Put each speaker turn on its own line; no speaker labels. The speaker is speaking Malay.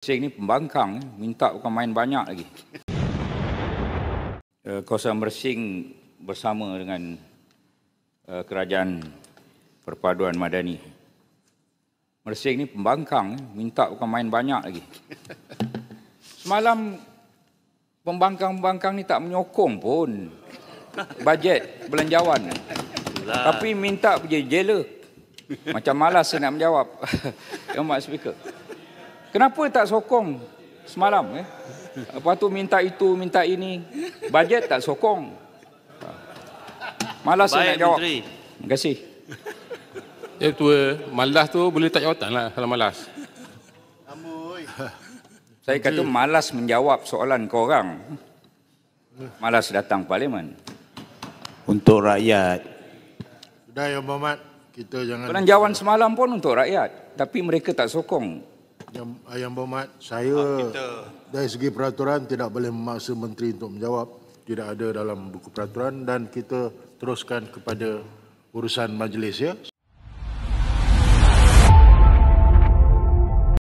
Mersing ni pembangkang, minta bukan main banyak lagi. Kawasan Mersing bersama dengan Kerajaan Perpaduan Madani. Mersing ni pembangkang, minta bukan main banyak lagi. Semalam pembangkang-pembangkang ni tak menyokong pun bajet belanjawan. Tapi minta pergi jela. Macam malas saya nak menjawab. Yang Mak Speaker. Kenapa tak sokong semalam? Lepas tu minta itu, minta ini. Bajet tak sokong. Malas saya nak jawab.
Menteri.
Terima kasih.
Ya Tua, malas tu boleh tak jawatan lah kalau malas.
Saya kata malas menjawab soalan korang. Malas datang parlimen.
Untuk rakyat.
Sudah ya Muhammad, kita jangan...
Belanjawan semalam pun untuk rakyat. Tapi mereka tak sokong.
Yang Muhammad, saya dari segi peraturan tidak boleh memaksa menteri untuk menjawab. Tidak ada dalam buku peraturan dan kita teruskan kepada urusan majlis ya.